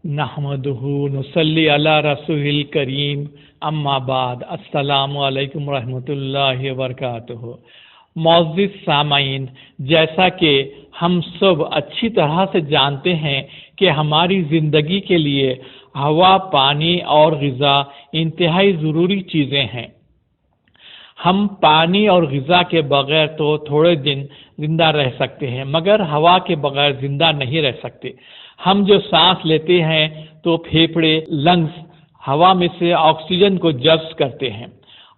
نحمدہ نصلی علی رسول کریم اما بعد السلام علیکم ورحمۃ اللہ وبرکاتہ۔ معزز سامعین، جیسا کہ ہم سب اچھی طرح سے جانتے ہیں کہ ہماری زندگی کے لیے ہوا، پانی اور غذا انتہائی ضروری چیزیں ہیں۔ ہم پانی اور غذا کے بغیر تو تھوڑے دن زندہ رہ سکتے ہیں، مگر ہوا کے بغیر زندہ نہیں رہ سکتے۔ ہم جو سانس لیتے ہیں تو پھیپھڑے لنگس ہوا میں سے آکسیجن کو جذب کرتے ہیں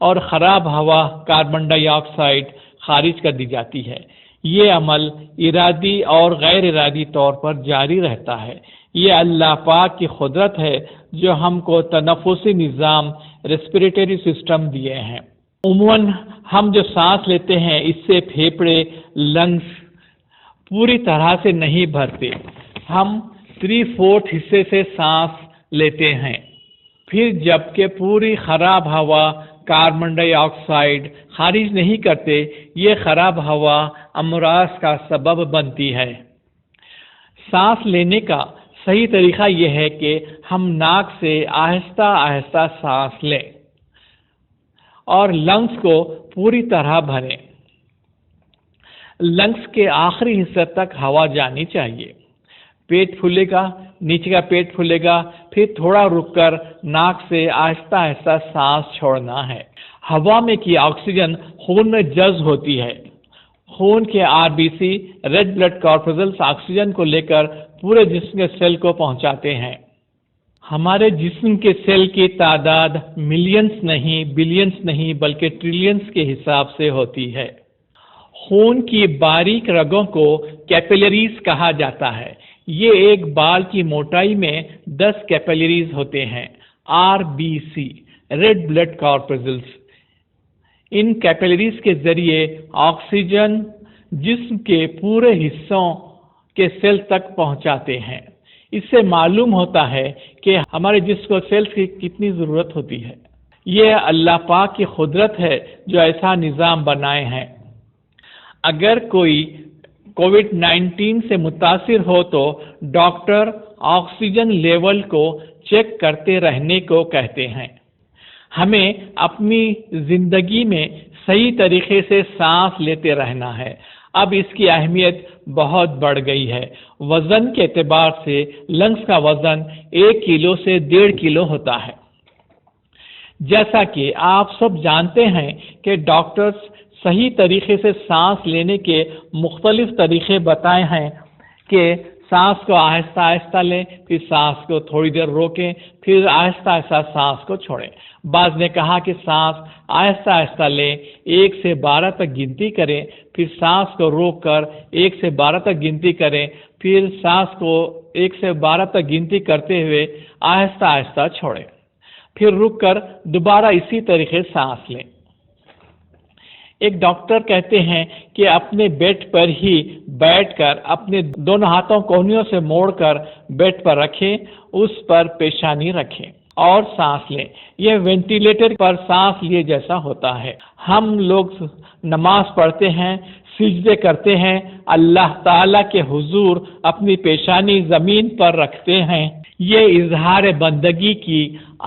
اور خراب ہوا کاربن ڈائی آکسائڈ خارج کر دی جاتی ہے۔ یہ عمل ارادی اور غیر ارادی طور پر جاری رہتا ہے۔ یہ اللہ پاک کی قدرت ہے جو ہم کو تنفسی نظام ریسپیریٹری سسٹم دیے ہیں۔ عموماً ہم جو سانس لیتے ہیں اس سے پھیپھڑے لنگس پوری طرح سے نہیں بھرتے۔ ہم 3/4 حصے سے سانس لیتے ہیں، پھر جبکہ پوری خراب ہوا کاربن ڈائی آکسائڈ خارج نہیں کرتے، یہ خراب ہوا امراض کا سبب بنتی ہے۔ سانس لینے کا صحیح طریقہ یہ ہے کہ ہم ناک سے آہستہ آہستہ سانس لیں اور لنگس کو پوری طرح بھریں۔ لنگس کے آخری حصے تک ہوا جانی چاہیے۔ پیٹ پھولے گا، نیچے کا پیٹ پھولے گا، پھر تھوڑا رک کر ناک سے آہستہ آہستہ سانس چھوڑنا ہے۔ ہوا میں کی آکسیجن خون میں جذب ہوتی ہے۔ خون کے RBC ریڈ بلڈ کارپسکلز آکسیجن کو لے کر پورے جسم کے سیل کو پہنچاتے ہیں۔ ہمارے جسم کے سیل کی تعداد ملینز نہیں، بلینز نہیں، بلکہ ٹریلینز کے حساب سے ہوتی ہے۔ خون کی باریک رگوں کو کیپیلریز کہا جاتا ہے۔ یہ ایک بال کی موٹائی میں 10 کیپیلریز ہوتے ہیں۔ RBC ریڈ بلڈ کارپسکلز ان کیپیلریز کے ذریعے آکسیجن جسم کے پورے حصوں کے سیل تک پہنچاتے ہیں۔ اس سے معلوم ہوتا ہے کہ ہمارے جسم کو سیلز کی کتنی ضرورت ہوتی ہے۔ یہ اللہ پاک کی قدرت ہے جو ایسا نظام بنائے ہیں۔ اگر کوئی کووڈ-19 سے متاثر ہو تو ڈاکٹر آکسیجن لیول کو چیک کرتے رہنے کو کہتے ہیں۔ ہمیں اپنی زندگی میں صحیح طریقے سے سانس لیتے رہنا ہے۔ اب اس کی اہمیت بہت بڑھ گئی ہے۔ وزن کے اعتبار سے لنگس کا وزن 1 کلو سے 1.5 کلو ہوتا ہے۔ جیسا کہ آپ سب جانتے ہیں کہ ڈاکٹرز صحیح طریقے سے سانس لینے کے مختلف طریقے بتائے ہیں کہ سانس کو آہستہ آہستہ لیں، پھر سانس کو تھوڑی دیر روکیں، پھر آہستہ آہستہ سانس کو چھوڑیں۔ بعض نے کہا کہ سانس آہستہ آہستہ لیں، 1 سے 12 تک گنتی کریں، پھر سانس کو روک کر 1 سے 12 تک گنتی کریں، پھر سانس کو 1 سے 12 تک گنتی کرتے ہوئے آہستہ آہستہ چھوڑیں، پھر رک کر دوبارہ اسی طریقے سانس لیں۔ ایک ڈاکٹر کہتے ہیں کہ اپنے بیڈ پر ہی بیٹھ کر اپنے دونوں ہاتھوں کونیوں سے موڑ کر بیڈ پر رکھیں، اس پر پیشانی رکھیں اور سانس لیں۔ یہ وینٹیلیٹر پر سانس لیے جیسا ہوتا ہے۔ ہم لوگ نماز پڑھتے ہیں، سجدے کرتے ہیں، اللہ تعالیٰ کے حضور اپنی پیشانی زمین پر رکھتے ہیں۔ یہ اظہار بندگی کی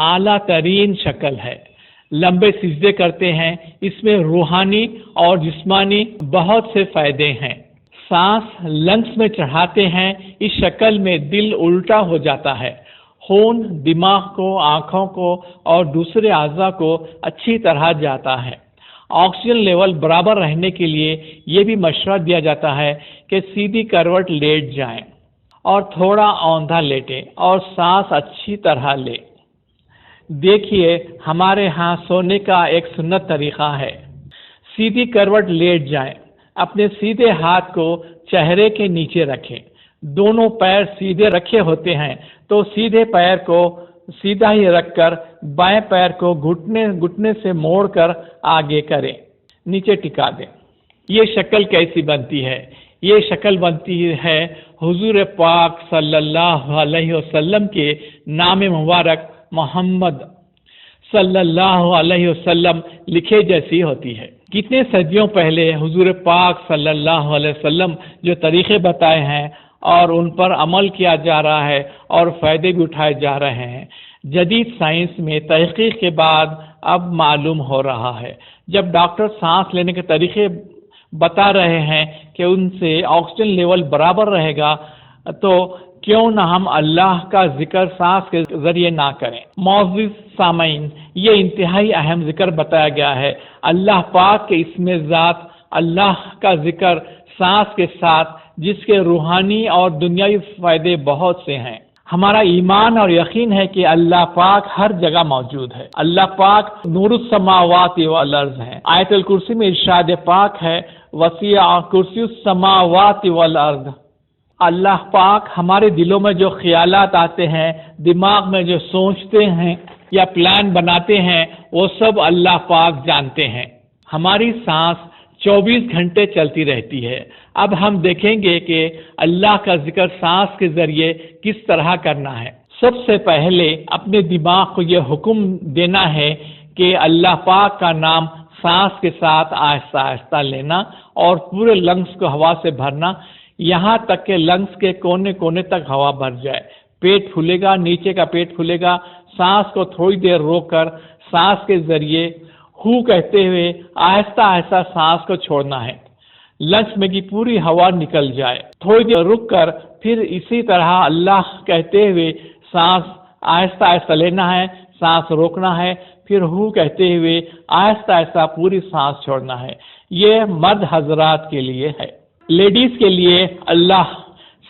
اعلیٰ ترین شکل ہے۔ لمبے سجدے کرتے ہیں، اس میں روحانی اور جسمانی بہت سے فائدے ہیں۔ سانس لنگس میں چڑھاتے ہیں، اس شکل میں دل الٹا ہو جاتا ہے۔ خون دماغ کو، آنکھوں کو اور دوسرے اعضاء کو اچھی طرح جاتا ہے۔ آکسیجن لیول برابر رہنے کے لیے یہ بھی مشورہ دیا جاتا ہے کہ سیدھی کروٹ لیٹ جائیں اور تھوڑا اوندھا لیٹیں اور سانس اچھی طرح لیں۔ دیکھیے، ہمارے ہاں سونے کا ایک سنت طریقہ ہے۔ سیدھی کروٹ لیٹ جائیں، اپنے سیدھے ہاتھ کو چہرے کے نیچے رکھیں۔ دونوں پیر سیدھے رکھے ہوتے ہیں تو سیدھے پیر کو سیدھا ہی رکھ کر بائیں پیر کو گھٹنے سے موڑ کر آگے کریں، نیچے ٹکا دیں۔ یہ شکل کیسی بنتی ہے؟ یہ شکل بنتی ہے حضور پاک صلی اللہ علیہ وسلم کے نام مبارک محمد صلی اللہ علیہ وسلم لکھے جیسی ہوتی ہے۔ کتنے صدیوں پہلے حضور پاک صلی اللہ علیہ وسلم جو طریقے بتائے ہیں اور ان پر عمل کیا جا رہا ہے اور فائدے بھی اٹھائے جا رہے ہیں۔ جدید سائنس میں تحقیق کے بعد اب معلوم ہو رہا ہے، جب ڈاکٹر سانس لینے کے طریقے بتا رہے ہیں کہ ان سے آکسیجن لیول برابر رہے گا، تو کیوں نہ ہم اللہ کا ذکر سانس کے ذریعے نہ کریں۔ معزز سامعین، یہ انتہائی اہم ذکر بتایا گیا ہے۔ اللہ پاک کے اسم ذات اللہ کا ذکر سانس کے ساتھ، جس کے روحانی اور دنیاوی فائدے بہت سے ہیں۔ ہمارا ایمان اور یقین ہے کہ اللہ پاک ہر جگہ موجود ہے۔ اللہ پاک نور السماوات والارض ہے۔ آیت الکرسی میں ارشاد پاک ہے، وسیع کرسی السماوات والارض۔ اللہ پاک ہمارے دلوں میں جو خیالات آتے ہیں، دماغ میں جو سوچتے ہیں یا پلان بناتے ہیں، وہ سب اللہ پاک جانتے ہیں۔ ہماری سانس 24 گھنٹے چلتی رہتی ہے۔ اب ہم دیکھیں گے کہ اللہ کا ذکر سانس کے ذریعے کس طرح کرنا ہے۔ سب سے پہلے اپنے دماغ کو یہ حکم دینا ہے کہ اللہ پاک کا نام سانس کے ساتھ آہستہ آہستہ لینا اور پورے لنگس کو ہوا سے بھرنا، یہاں تک کہ لنگس کے کونے کونے تک ہوا بھر جائے۔ پیٹ پھولے گا، نیچے کا پیٹ پھولے گا۔ سانس کو تھوڑی دیر روک کر سانس کے ذریعے ہو کہتے ہوئے آہستہ آہستہ سانس کو چھوڑنا ہے، لنگس میں کی پوری ہوا نکل جائے۔ تھوڑی دیر رک کر پھر اسی طرح اللہ کہتے ہوئے سانس آہستہ آہستہ لینا ہے، سانس روکنا ہے، پھر ہو کہتے ہوئے آہستہ آہستہ پوری سانس چھوڑنا ہے۔ یہ مرد حضرات کے لیے ہے۔ لیڈیز کے لیے اللہ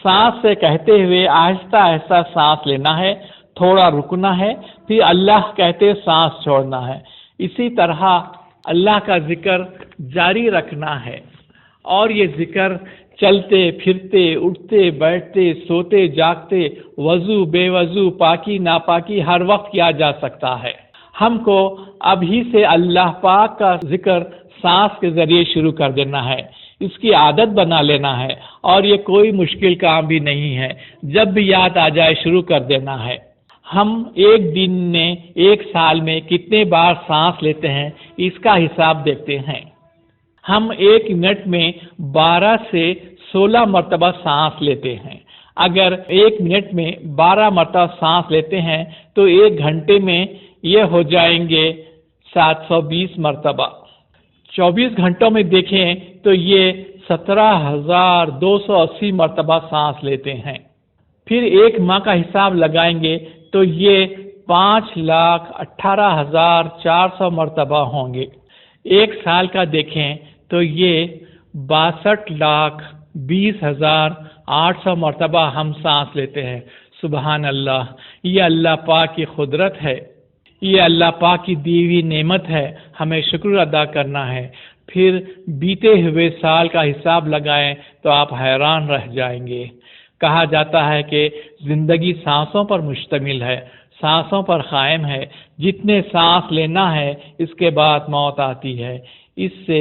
سانس سے کہتے ہوئے آہستہ آہستہ سانس لینا ہے، تھوڑا رکنا ہے، پھر اللہ کہتے سانس چھوڑنا ہے۔ اسی طرح اللہ کا ذکر جاری رکھنا ہے، اور یہ ذکر چلتے پھرتے، اٹھتے بیٹھتے، سوتے جاگتے، وضو بے وضو، پاکی ناپاکی ہر وقت کیا جا سکتا ہے۔ ہم کو ابھی سے اللہ پاک کا ذکر سانس کے ذریعے شروع کر دینا ہے، اس کی عادت بنا لینا ہے، اور یہ کوئی مشکل کام بھی نہیں ہے۔ جب بھی یاد آ جائے شروع کر دینا ہے۔ ہم ایک دن میں، ایک سال میں کتنے بار سانس لیتے ہیں، اس کا حساب دیکھتے ہیں۔ ہم 1 منٹ میں 12 سے 16 مرتبہ سانس لیتے ہیں۔ اگر 1 منٹ میں 12 مرتبہ سانس لیتے ہیں تو 1 گھنٹے میں یہ ہو جائیں گے 720 مرتبہ۔ 24 گھنٹوں میں دیکھیں تو یہ 17,280 مرتبہ سانس لیتے ہیں۔ پھر 1 ماہ کا حساب لگائیں گے تو یہ 5,18,400 مرتبہ ہوں گے۔ 1 سال کا دیکھیں تو یہ 62,20,800 مرتبہ ہم سانس لیتے ہیں۔ سبحان اللہ، یہ اللہ پاک کی قدرت ہے، یہ اللہ پاک کی دی ہوئی نعمت ہے، ہمیں شکر ادا کرنا ہے۔ پھر بیتے ہوئے سال کا حساب لگائیں تو آپ حیران رہ جائیں گے۔ کہا جاتا ہے کہ زندگی سانسوں پر مشتمل ہے، سانسوں پر قائم ہے۔ جتنے سانس لینا ہے اس کے بعد موت آتی ہے۔ اس سے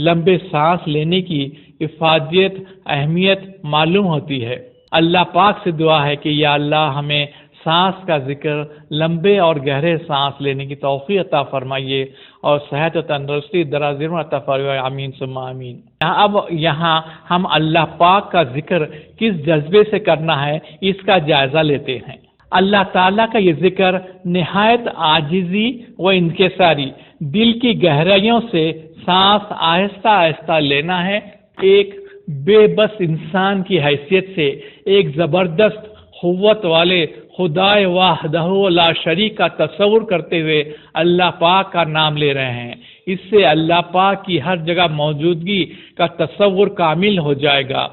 لمبے سانس لینے کی افادیت، اہمیت معلوم ہوتی ہے۔ اللہ پاک سے دعا ہے کہ یا اللہ ہمیں سانس کا ذکر، لمبے اور گہرے سانس لینے کی توفیق عطا فرمائیے، اور صحت و تندرستی دراز عمر عطا فرمائیے، آمین ثم آمین۔ اب یہاں ہم اللہ پاک کا ذکر کس جذبے سے کرنا ہے اس کا جائزہ لیتے ہیں۔ اللہ تعالیٰ کا یہ ذکر نہایت عاجزی و انکساری، دل کی گہرائیوں سے سانس آہستہ آہستہ لینا ہے۔ ایک بے بس انسان کی حیثیت سے ایک زبردست قوت والے خدائے وحدہ لا شریک کا تصور کرتے ہوئے اللہ پاک کا نام لے رہے ہیں۔ اس سے اللہ پاک کی ہر جگہ موجودگی کا تصور کامل ہو جائے گا،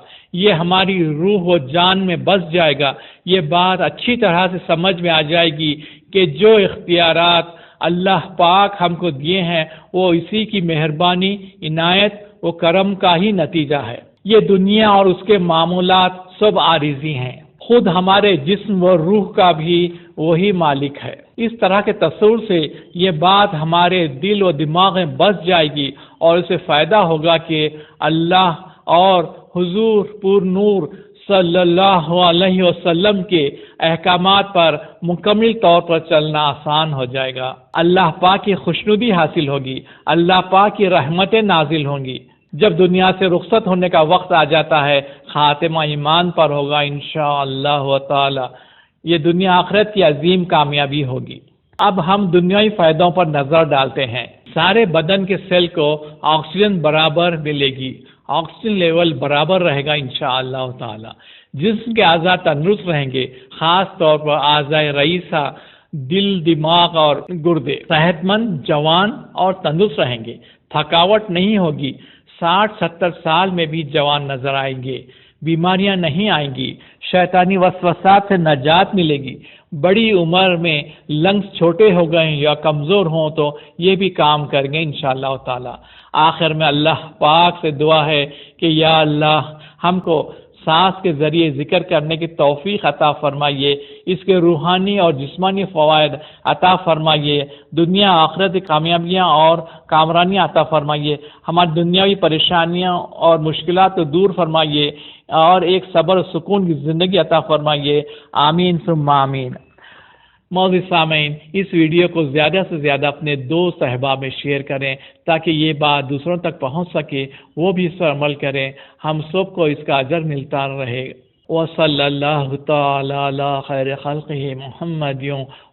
یہ ہماری روح و جان میں بس جائے گا۔ یہ بات اچھی طرح سے سمجھ میں آ جائے گی کہ جو اختیارات اللہ پاک ہم کو دیے ہیں وہ اسی کی مہربانی، عنایت و کرم کا ہی نتیجہ ہے۔ یہ دنیا اور اس کے معمولات سب عارضی ہیں، خود ہمارے جسم و روح کا بھی وہی مالک ہے۔ اس طرح کے تصور سے یہ بات ہمارے دل و دماغ میں بس جائے گی، اور اسے فائدہ ہوگا کہ اللہ اور حضور پور نور صلی اللہ علیہ وسلم کے احکامات پر مکمل طور پر چلنا آسان ہو جائے گا۔ اللہ پاک کی خوشنودی حاصل ہوگی، اللہ پاک کی رحمتیں نازل ہوں گی۔ جب دنیا سے رخصت ہونے کا وقت آ جاتا ہے، خاتمہ ایمان پر ہوگا انشاءاللہ تعالی، یہ دنیا آخرت کی عظیم کامیابی ہوگی۔ اب ہم دنیاوی فائدوں پر نظر ڈالتے ہیں۔ سارے بدن کے سیل کو آکسیجن برابر ملے گی، آکسیجن لیول برابر رہے گا انشاءاللہ تعالی۔ جسم کے اعضاء تندرست رہیں گے، خاص طور پر اعضاء رئیسہ، دل، دماغ اور گردے صحت مند، جوان اور تندرست رہیں گے، تھکاوٹ نہیں ہوگی، 60-70 سال میں بھی جوان نظر آئیں گے، بیماریاں نہیں آئیں گی، شیطانی وسوسات سے نجات ملے گی۔ بڑی عمر میں لنگس چھوٹے ہو گئے یا کمزور ہوں تو یہ بھی کام کریں گے انشاءاللہ تعالی۔ آخر میں اللہ پاک سے دعا ہے کہ یا اللہ ہم کو سانس کے ذریعے ذکر کرنے کی توفیق عطا فرمائیے، اس کے روحانی اور جسمانی فوائد عطا فرمائیے، دنیا آخرت کی کامیابیاں اور کامرانیاں عطا فرمائیے، ہماری دنیاوی پریشانیاں اور مشکلات کو دور فرمائیے اور ایک صبر و سکون کی زندگی عطا فرمائیے، آمین ثم آمین۔ معزز سامعین، اس ویڈیو کو زیادہ سے زیادہ اپنے دوست احباب میں شیئر کریں تاکہ یہ بات دوسروں تک پہنچ سکے، وہ بھی اس پر عمل کریں، ہم سب کو اس کا اجر ملتا رہے۔ وصلی اللہ تعالی علی خیر خلقہ محمد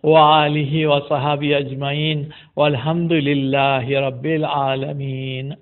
وآلہ وصحبہ اجمعین والحمد للہ رب العالمین۔